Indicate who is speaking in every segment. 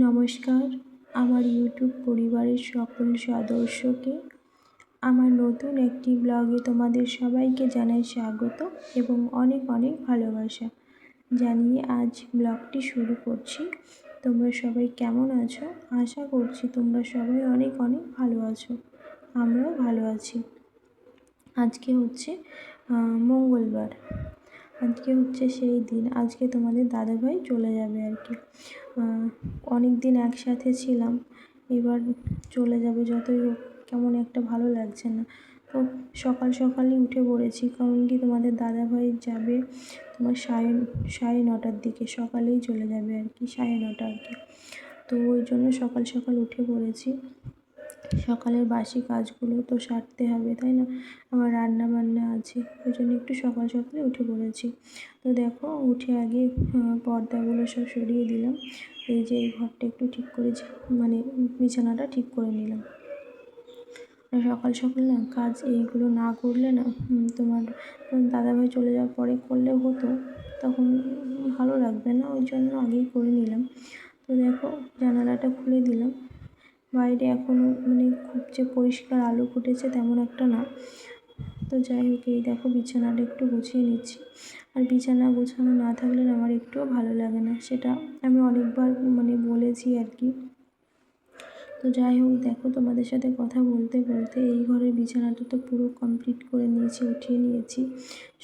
Speaker 1: নমস্কার, আমার ইউটিউব পরিবারের সকল সদস্যকে আমার নতুন একটি ব্লগে তোমাদের সবাইকে জানাই স্বাগত এবং অনেক অনেক ভালোবাসা জানিয়ে আজ ব্লগটি শুরু করছি। তোমরা সবাই কেমন আছো? আশা করছি তোমরা সবাই অনেক অনেক ভালো আছো, আমরাও ভালো আছি। আজকে হচ্ছে মঙ্গলবার, আজকে হচ্ছে সেই দিন, আজকে তোমাদের দাদাভাই চলে যাবে আর কি। অনেক দিন একসাথে ছিলাম, এবার চলে যাবে। যতই হোক কেমন একটা ভালো লাগছে না। তো সকালই উঠে পড়েছি, কারণ কি তোমাদের দাদাভাই যাবে তোমার সাড়ে নটার দিকে, সকালেই চলে যাবে আর কি, 9:30 আর কি। তো ওই জন্য সকাল উঠে পড়েছি। সকালের বাসি কাজগুলো তো সারতে হবে, তাই না? আমার রান্না বান্না আছে, ওই জন্য একটু সকালে উঠে পড়েছি। তো দেখো, উঠে আগে পর্দাগুলো সব সরিয়ে দিলাম। এই যে এই ঘরটা একটু ঠিক করেছি, মানে বিছানাটা ঠিক করে নিলাম। সকাল না কাজ এইগুলো না করলে না তোমার দাদাভাই চলে যাওয়ার পরে করলেও হতো, তখন ভালো লাগবে না, ওই জন্য আগেই করে নিলাম। তো দেখো, জানালাটা খুলে দিলাম। বাইরে এখনও মানে খুব যে পরিষ্কার আলো ফুটেছে তেমন একটা না। তো যাই হোক, এই দেখো বিছানাটা একটু গুছিয়ে নিচ্ছি। আর বিছানা গোছানো না থাকলে না আমার একটুও ভালো লাগে না, সেটা আমি অনেকবার মানে বলেছি আর কি। তো যাই হোক, দেখো তোমাদের সাথে কথা বলতে বলতে এই ঘরের বিছানাটা তো পুরো কমপ্লিট করে নিয়েছি, উঠিয়ে নিয়েছি,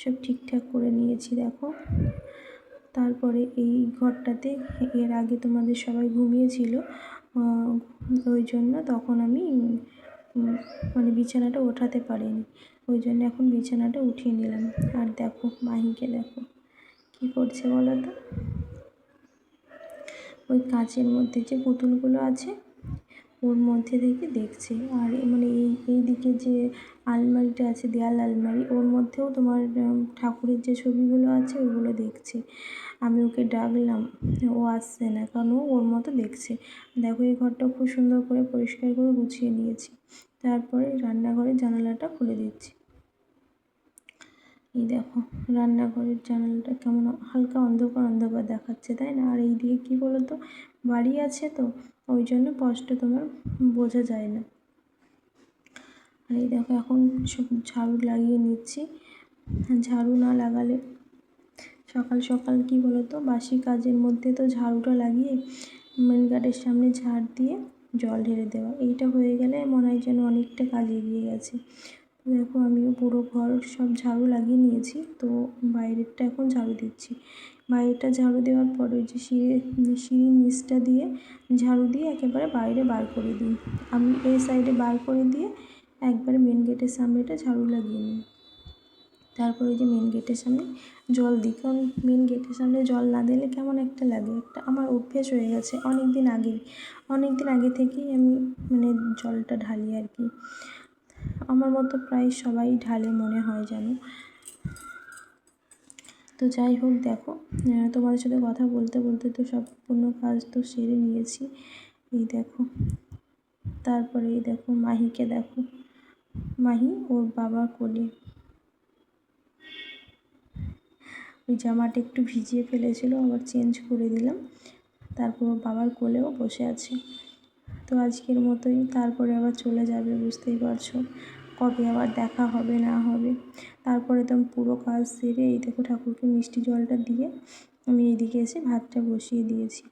Speaker 1: সব ঠিকঠাক করে নিয়েছি দেখো। তারপরে এই ঘরটাতে এর আগে তোমাদের সবাই ঘুমিয়েছিল, ওই জন্য তখন আমি মানে বিছানাটা ওঠাতে পারিনি, ওই জন্য এখন বিছানাটা উঠিয়ে নিলাম। আর দেখো মাহিকে দেখো কী করছে বলো তো, ওই কাঁচের মধ্যে যে পুতুলগুলো আছে ওর মধ্যে থেকে দেখছে। আর মানে এই দিকে যে আলমারিটা আছে, দেয়াল আলমারি, ওর মধ্যেও তোমার ঠাকুরের যে ছবিগুলো আছে ওগুলো দেখছে। আমি ওকে ডাকলাম, ও আসছে না, কারণ ওর মতো দেখছে। দেখো, এই ঘরটা খুব সুন্দর করে পরিষ্কার করে গুছিয়ে নিয়েছি। তারপরে রান্নাঘরের জানালাটা খুলে দিচ্ছি। এই দেখো, রান্নাঘরের জানালাটা কেমন হালকা অন্ধকার দেখাচ্ছে, তাই না? আর এই দিকে কী বলো তো, বাড়ি আছে তো, ওই জন্য স্পষ্ট তোমার বোঝা যায় না। আর এই দেখো, এখন সব ঝাড়ু লাগিয়ে নিচ্ছি। ঝাড়ু না লাগালে সকাল কী বলো তো, বাসি কাজের মধ্যে তো ঝাড়ুটা লাগিয়ে মেন গেটের সামনে ঝাড় দিয়ে জল ঢেলে দেওয়া, এইটা হয়ে গেলে মনে হয় যেন অনেকটা কাজ এগিয়ে গেছে। দেখো, আমিও পুরো ঘর সব ঝাড়ু লাগিয়ে নিয়েছি, তো বাইরেরটা এখন ঝাড়ু দিচ্ছি। বাইরেটা ঝাড়ু দেওয়ার পরে ওই যে সিঁড়ির নিচটা দিয়ে ঝাড়ু দিয়ে একেবারে বাইরে বার করে দিই। আমি এই সাইডে বার করে দিয়ে একবারে মেন গেটের সামনেটা ঝাড়ু লাগিয়ে নিই। তারপর ওই যে মেন গেটের সামনে জল দিই, কারণ মেন গেটের সামনে জল না দিলে কেমন একটা লাগে, একটা আমার অভ্যেস হয়ে গেছে অনেক দিন আগে থেকেই আমি মানে জলটা ঢালি আর কি। আমার মতো প্রায় সবাই ঢালে মনে হয় যেন। তো যাই হোক, দেখো তোমাদের সাথে কথা বলতে বলতে তো সম্পূর্ণ কাজ তো সেরে নিয়েছি। এই দেখো, তারপরে এই দেখো মাহিকে দেখো, মাহি ওর বাবার কোলে, ওই জামাটা একটু ভিজিয়ে ফেলেছিল, আবার চেঞ্জ করে দিলাম। তারপর ওর বাবার কোলেও বসে আছে। তো আজকের মতোই, তারপরে আবার চলে যাবে, বুঝতেই পারছো কবে আবার দেখা হবে না হবে। তারপরে তো পুরো কাজ সেরে এই দেখো ঠাকুরকে মিষ্টি জলটা দিয়ে আমি এইদিকে এসে ভাতটা বসিয়ে দিয়েছি।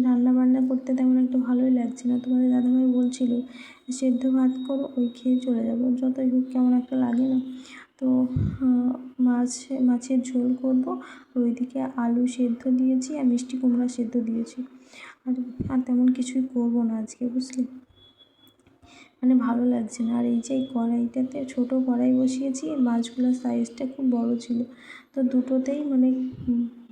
Speaker 1: রান্না বান্না করতে তেমন একটা ভালোই লাগছে না। তোমাদের দাদাভাই বলছিল সেদ্ধ ভাত করো, ওই খেয়ে চলে যাবো, যতই হোক কেমন একটা লাগে না। তো মাছের ঝোল করবো, ওইদিকে আলু সেদ্ধ দিয়েছি আর মিষ্টি কুমড়া সেদ্ধ দিয়েছি। আর তেমন কিছুই করবো না আজকে, বুঝলি, মানে ভালো লাগছে না। আর এই যে এই কড়াইটাতে ছোটো কড়াই বসিয়েছি, মাছগুলোর সাইজটা খুব বড় ছিল, তো দুটোতেই মানে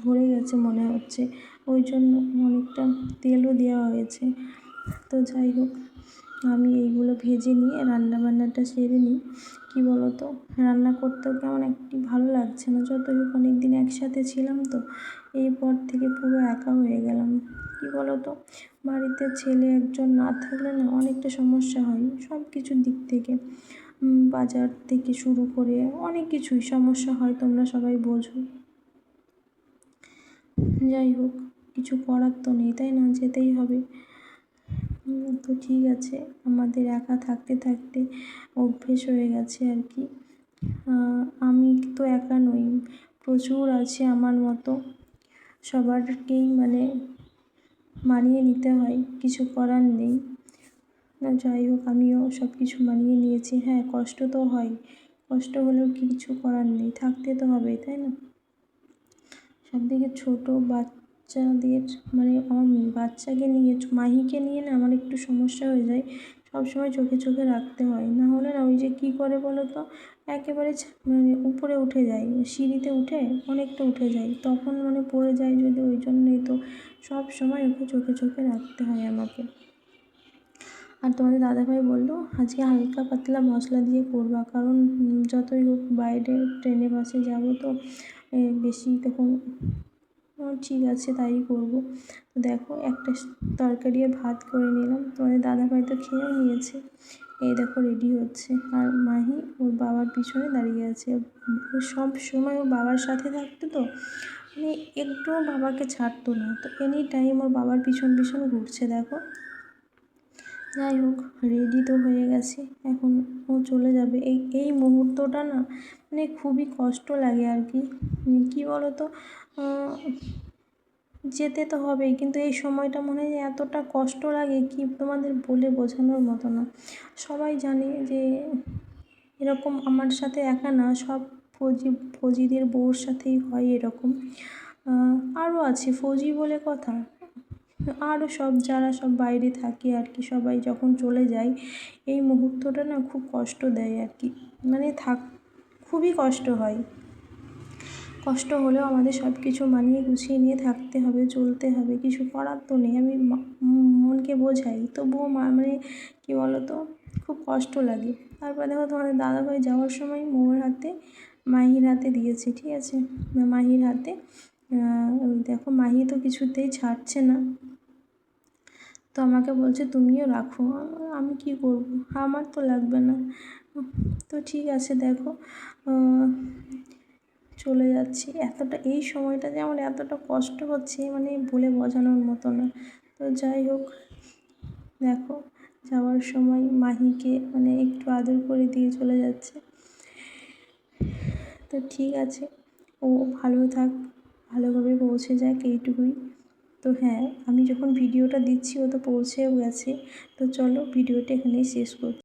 Speaker 1: ভরে গেছে মনে হচ্ছে, ওই জন্য অনেকটা তেলও দেওয়া হয়েছে। তো যাই হোক, আমি এইগুলো ভেজে নিয়ে রান্নাবান্নাটা সেরে নিই। কী বলো তো, রান্না করতেও কেমন একটি ভালো লাগছে না, যতই হোক অনেক দিন একসাথে ছিলাম, তো এরপর থেকে পুরো একা হয়ে গেলাম। কী বলো তো, বাড়িতে ছেলে একজন না থাকলে না অনেকটা সমস্যা হয় সব কিছুর দিক থেকে, বাজার থেকে শুরু করে অনেক কিছুই সমস্যা হয়, তোমরা সবাই বোঝো। যাই হোক, কিছু করার তো নেই, তাই না? যেতেই হবে। তো ঠিক আছে, আমাদের একা থাকতে থাকতে অভ্যেস হয়ে গেছে আর কি। আমি তো একা নই, প্রচুর আছে আমার মতো। সবারকেই মানে মানিয়ে নিতে হয়, কিছু করার নেই। যাই হোক, আমিও সব কিছু মানিয়ে নিয়েছি। হ্যাঁ, কষ্ট তো হয়, কষ্ট হলেও কিছু করার নেই, থাকতে তো হবেই, তাই না? সবথেকে ছোটো বাচ্চাদের মানে আমার বাচ্চাকে নিয়ে মাহিকে নিয়ে না আমার একটু সমস্যা হয়ে যায়। সবসময় চোখে চোখে রাখতে হয়, না হলে না ওই যে কী করে বলো তো, একেবারে মানে উপরে উঠে যায়, সিঁড়িতে উঠে অনেকটা উঠে যায়, তখন মানে পড়ে যায় যদি, ওই জন্যই তো সব সময় ওকে চোখে চোখে রাখতে হয় আমাকে। আর তোমাদের দাদাভাই বললো আজকে হালকা পাতলা মশলা দিয়ে করবা, কারণ যতই হোক বাইরে ট্রেনে বাসে যাবো তো বেশি তখন। ঠিক আছে, তাই করবো। তো দেখো, একটা তরকারি আর ভাত করে নিলাম, তোমাদের দাদাভাই তো খেয়েও নিয়েছে। এই দেখো রেডি হচ্ছে, আর মাহি ওর বাবার পিছনে দাঁড়িয়ে আছে। ও সব সময় ওর বাবার সাথে থাকতো তো, মানে একটুও বাবাকে ছাড়তো না, তো এনি টাইম ওর বাবার পিছন পিছন ঘুরছে দেখো। যাই হোক, রেডি তো হয়ে গেছে, এখন ও চলে যাবে। এই মুহূর্তটা না মানে খুবই কষ্ট লাগে আর কি। কী বলো তো, যেতে তো হবেই, কিন্তু এই সময়টা মনে হয় যে এতটা কষ্ট লাগে কি তোমাদের বলে বোঝানোর মতো না। সবাই জানে যে এরকম আমার সাথে একা না, সব ফৌজিদের বউর সাথেই হয় এরকম। আরও আছে ফৌজি বলে কথা, আরও সব যারা সব বাইরে থাকে আর কি, সবাই যখন চলে যায় এই মুহূর্তটা না খুব কষ্ট দেয় আর কি। মানে খুবই কষ্ট হয়। কষ্ট হলেও আমাদের সব কিছু মানিয়ে গুছিয়ে নিয়ে থাকতে হবে, চলতে হবে, কিছু করার তো নেই। আমি মনকে বোঝাই, তবুও মানে কী বলো তো, খুব কষ্ট লাগে। তারপর দেখো তোমাদের দাদাভাই যাওয়ার সময় মোর হাতে মাহির হাতে দিয়েছে, ঠিক আছে? মাহির হাতে ওই দেখো, মাহি তো কিছুতেই ছাড়ছে না, তো আমাকে বলছে তুমিও রাখো। আমি কি করব, আমার তো লাগবে না। তো ঠিক আছে, দেখো চলে যাচ্ছি। এই সময়টা যে আমার এতটা কষ্ট হচ্ছে মানে বলে বোঝানোর মতো না। তো যাই হোক, দেখো যাওয়ার সময় মাহিকে মানে একটু আদর করে দিয়ে চলে যাচ্ছে। তো ঠিক আছে, ও ভালো থাক, ভালোভাবে পৌঁছে যাক, এইটুকুই। তো হ্যাঁ, আমি যখন ভিডিওটা দিচ্ছি ও তো পৌঁছেও গেছে। তো চলো ভিডিওটা এখানেই শেষ করছি।